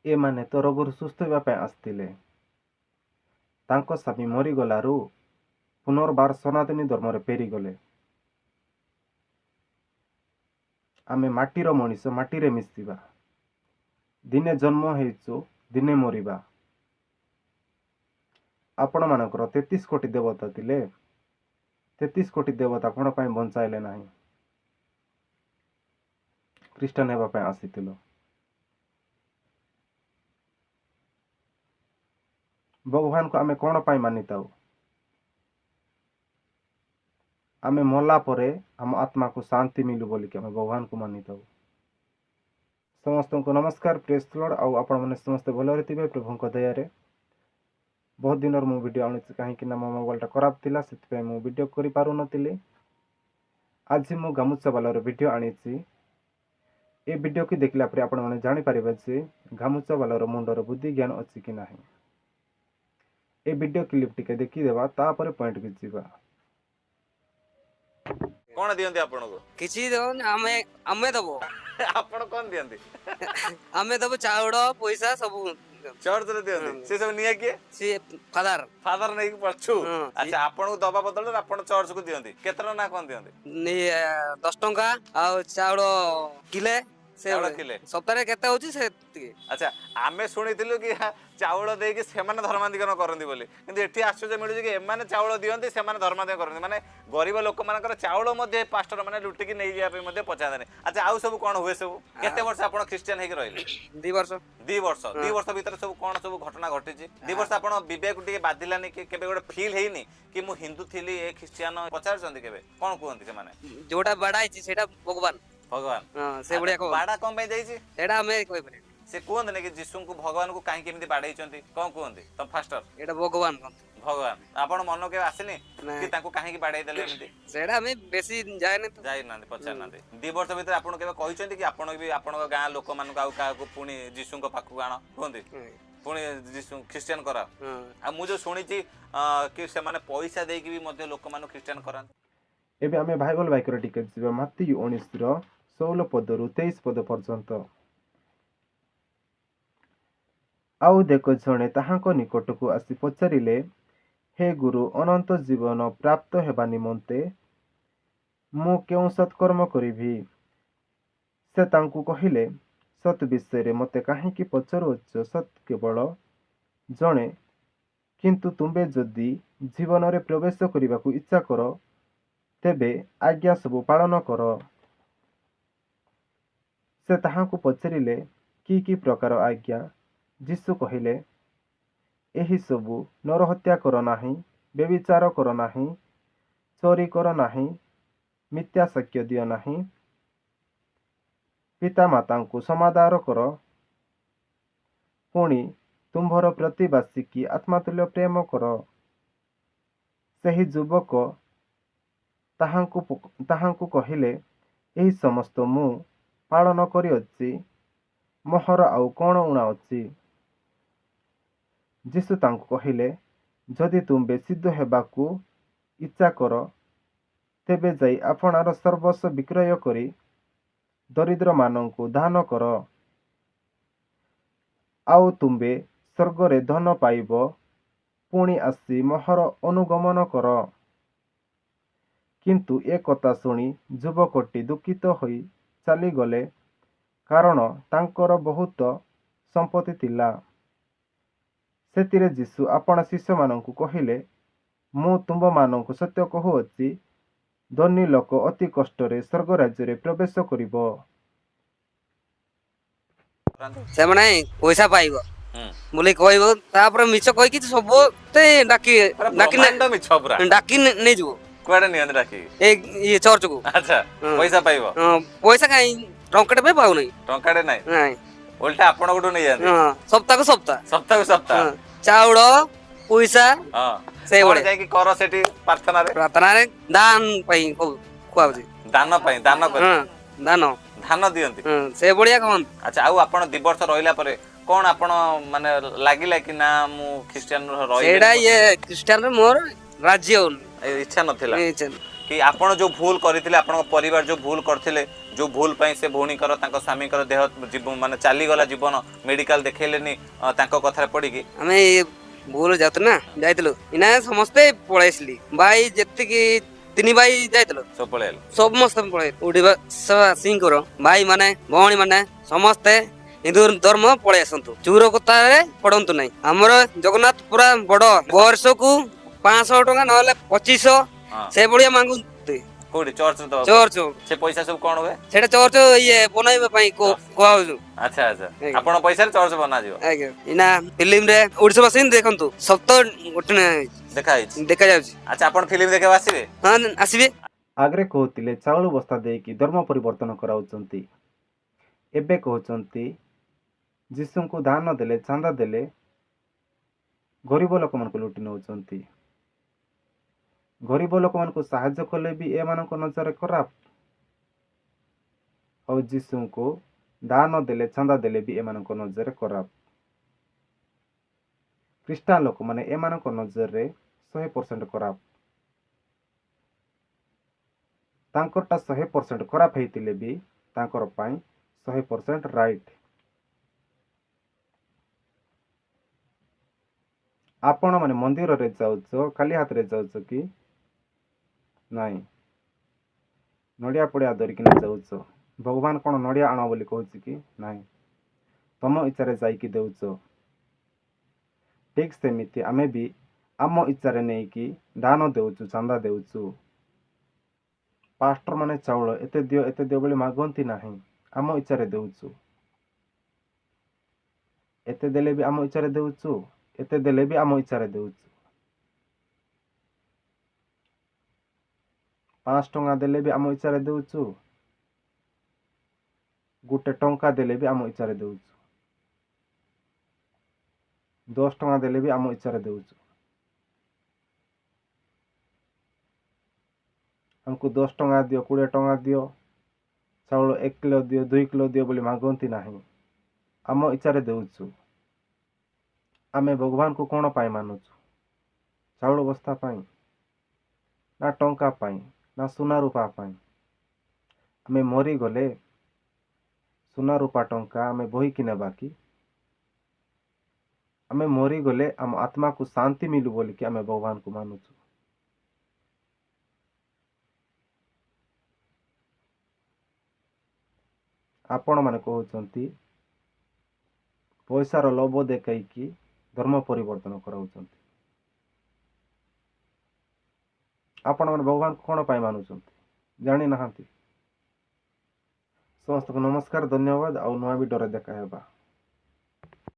ଏମାନେ ତ ରୋଗରୁ ସୁସ୍ଥ ହେବା ପାଇଁ ଆସିଥିଲେ। ତାଙ୍କ ସ୍ୱାମୀ ମରିଗଲାରୁ ପୁନର୍ବାର ସନାତନୀ ଧର୍ମରେ ଫେରିଗଲେ। ଆମେ ମାଟିର ମଣିଷ, ମାଟିରେ ମିଶିବା। ଦିନେ ଜନ୍ମ ହେଇଛୁ, ଦିନେ ମରିବା। ଆପଣମାନଙ୍କର 33 କୋଟି ଦେବତା ଥିଲେ। 33 କୋଟି ଦେବତା କଣ ପାଇଁ ବଞ୍ଚାଇଲେ ନାହିଁ? ଖ୍ରୀଷ୍ଟିଆନ ହେବା ପାଇଁ ଆସିଥିଲ। ଭଗବାନଙ୍କୁ ଆମେ କଣ ପାଇଁ ମାନିଥାଉ? ଆମେ ମଲା ପରେ ଆମ ଆତ୍ମାକୁ ଶାନ୍ତି ମିଳୁ ବୋଲିକି ଆମେ ଭଗବାନଙ୍କୁ ମାନିଥାଉ। ସମସ୍ତଙ୍କୁ ନମସ୍କାର, ପ୍ରେଜ୍ ଦ ଲର୍ଡ। ଆଉ ଆପଣମାନେ ସମସ୍ତେ ଭଲରେ ଥିବେ ପ୍ରଭୁଙ୍କ ଦୟାରେ। ବହୁତ ଦିନର ମୁଁ ଭିଡ଼ିଓ ଆଣୁଛି, କାହିଁକି ନା ମୋ ମୋବାଇଲଟା ଖରାପ ଥିଲା, ସେଥିପାଇଁ ମୁଁ ଭିଡ଼ିଓ କରିପାରୁନଥିଲି। ଆଜି ମୁଁ ଗାମୁଛା ବାଲାର ଭିଡ଼ିଓ ଆଣିଛି। ଏ ଭିଡ଼ିଓକୁ ଦେଖିଲା ପରେ ଆପଣମାନେ ଜାଣିପାରିବେ ଯେ ଗାମୁଛା ବାଲାର ମୁଣ୍ଡର ବୁଦ୍ଧି ଜ୍ଞାନ ଅଛି କି ନାହିଁ। ଏ ଭିଡ଼ିଓ କ୍ଲିପ୍ ଟିକେ ଦେଖିଦେବା, ତାପରେ ପଏଣ୍ଟକୁ ଯିବା। कौन दियंती आपनको किसी दो आमे आमे दबो आपण कौन दियंती आमे दबो चाउड़ पैसा सब चर्च रे दियंती से सब निया किए सी फादर फादर नहीं पछु अच्छा आपण को दबा बदल आपण चर्च को दियंती केतना ना कौन दियंती 10 टंका आ चाउड़ किले से किले सप्ताह केते होची से अच्छा आमे सुनिथिलु कि चाउल देकी सेमाने धर्मांतरण करंती बोली किंतु एठी आश्चर्य मिलुजे कि एमाने चाउल दियंती सेमाने धर्मांतरण करंती माने गरीब लोक मानकर चाउल मध्ये पास्टर माने लुटी की नै जिया पे मध्ये पचादेने अच्छा आउ सब कोन हुए सब केते वर्ष आपण क्रिश्चियन हेक रहिले 2 वर्ष 2 वर्ष भीतर सब कोन सब घटना घटी छी 2 वर्ष आपण विवेक टिके बादिलानी कि केबे गोटे फील हेइनी कि मु हिंदू थिली ए क्रिश्चियन पचार चंदी केबे कोन कहंती से माने जोटा बडाई छी सेटा भगवान भगवान हां से बढ़िया को बाडा कोन पे जाई छी सेटा हमें कोइ बने से कहते ना कि जीशु को भगवान को कहीं केमती बाड़े कौन कहते तुम फास्टर एटा भगवान भगवान आपण मन के आसनी कि तांको काहे की बाड़े देले एमती सेटा हमें बेसी जाय न तो जाय ना पचार ना 2 वर्ष भीतर आपण केबे कहिसंती कि आपण भी आपण गां लोक मान को का को पुनी जीशु को पाखु आण कहंती पुनी जीशु क्रिश्चियन करा आ मु जो सुनी छी कि से माने पैसा देकी भी मध्ये लोक मान क्रिश्चियन करा एबे आमे बाइबल वाक्यर टिके जिबा मत्ती 19 रो 16 पदरु 23 पद पर्यंत। आउ देखो जणे ताहाको निकटକୁ आसी पचारिले हे गुरु अनंत जीवन प्राप्त हेबा निमंते मु केउ सत्कर्म करिभी से तांकु कहिले सत विषय मते काहेकि पचारुछ सत केवल जणे किंतु तुम्बे जदि जीवन रे प्रवेश करिबाकु इच्छा कर तेबे आज्ञा सब पालन कर। से ताहाकु पचारिले कि प्रकार आज्ञा जीशु कहिले एही सबु नरहत्या कर नाही व्यभिचार कर नाही चोरी कर नाही मिथ्या साक्ष्य दियो नाही पिता माता को समादार कर पुणी तुम्भर प्रतिवासी की आत्मातुल्य प्रेम कर। सही युवक ताहांकु कहिले एही समस्त मु पालन करिअछि मोहर आउ कौन उणा अछि। जीशु तांकु कहिले जदि तुम सिद्ध हेबाकू इच्छा कर तेबे जाई आपणार सर्वस्व विक्रय करी दरिद्र मानंकु दान कर आउ तुम्बे स्वर्ग रे धन पाइब पुणी आसी मोहर अनुगमन कर। किंतु ए कथा शुणी युवकटी दुखित होई चली गले कारण तांकर बहुत संपत्ति थिला। सेतिरे जीशु आपण शिष्य मानंकु कहिले मु तुंब मानंकु सत्य कहूअछि धनी लोक अति कष्ट रे स्वर्ग राज्य रे प्रवेश करिवो। से माने पैसा पाइबो बोले कहबो तापर मिछ कहि कि सबते डाकी डाकी मिछ पुरा डाकी नै जबो कोडे नियन राखी ए ये चर्च को अच्छा पैसा पाइबो पैसा काई टंकाटे पे पाउ नै टंकाटे नै नै उल्टा आपण गुडो नै जाने हां सप्ताह को सप्ताह चाउड़ पैसा हां से बडे जाय कि कर सेठी प्रार्थना रे दान पई खुआउजी दान पई दान कर हां दान धान दियंती से बढ़िया कहन। अच्छा आउ आपण 2 वर्ष रहिला परे कोन आपण माने लागिला कि ना मु क्रिश्चियन रहि सेडा ये क्रिश्चियन रे मोर राज्य इच्छा नथिला इच्छा कि आपण जो भूल करथिले आपण परिवार जो भूल करथिले जो भूल पाई से भौणीकर स्वामीकर देह माने चलीगला जीवन मेडिकल देखैलेनी कथा पड़ी आमे भूल जात ना जाइतलो इना समस्ते पळेसली भाई जेतिकी तिनी भाई जाइतलो सब पळेल समस्त पळे उडिबा सिंह करो भाई माने भौणी माने समस्ते हिंदू धर्म पळे आसंतु चूर कथारे पड़ंतु नहीं हमर जगन्नाथ पूरा बड़ वर्ष को 500 टका नहले 2500 हाँ से बढ़िया मांगु कोडी चर्च तो चर्च से पैसा सब कोन हुए सेटा चर्च ये बनाइबा पई को कहउ अच्छा अच्छा आपण पैसा रे चर्च बना जिवो आगे इना फिल्म रे ओडिसा वासिन देखंतु सब तो गोटने देखा जाउची अच्छा आपण फिल्म देखे आसीबे हां आसीबे आगरे कहते चाउल बस्ता देकी धर्म परिवर्तन कराउचंती एबे कहउचंती जीसु को दान देले चांदा देले गरीब लोक मन को लुटी नउचंती गरीब लोक मन को साहाय्य कले भी ए मान को नजर खराब और जीसु को दान देले चांदा देले भी ए मान को नजर खराब ख्रीस्टान लोक माने ए मान को नजर रे 100% खराब तांकरटा 100% खराब हेतिले भी तांकर पाई 100% राइट आपण माने मंदिर रे जाउछो खाली हाथ रे जाउछो कि नहीं नड़िया पड़िया धरिकी जाउछो भगवान कौन नड़िया आण बोली कहूँ कि नहीं तुम इच्छा जाइकी देउछ ठीक सेमिति आमे भी आम इच्छा नहीं कि दान देउछु चांदा देउछु पास्टर माने चाउल एते दियो बोली मागंती नहीं आम इच्छा देउछु एते देले भी आम इच्छा देउछु एते देले भी आम इच्छा देउछु 5 टंका देले भी आम इच्छा देउछु गुटे टंका देले भी आम इच्छा देउछु 10 टंका देले भी आम इच्छा देउछु हमको 10 टंका दियो 20 टंका दियो चाउल 1 किलो दियो 2 किलो दियो बोली मागंती नहीं आम इच्छा देउछु आमे भगवान को कौन पाई मानुछु चाउल बस्ता पाई ना टंका पाई ना सुना रूपा पाई आमे मरी गले सुना रूपा टंका आमे बही कि नेबा कि आमे मरी गले आम आत्मा को शांति मिलू बोली कि आमे भगवान को मानुछु आपण माने कहउचंती पैसार लोभ देखैकी धर्म परिवर्तन कराउचंती आपण माने भगवान को कौन पाई मानुचंती जानी नहांती समस्त को नमस्कार धन्यवाद आउ नुआ वीडियो रे देखा हेबा।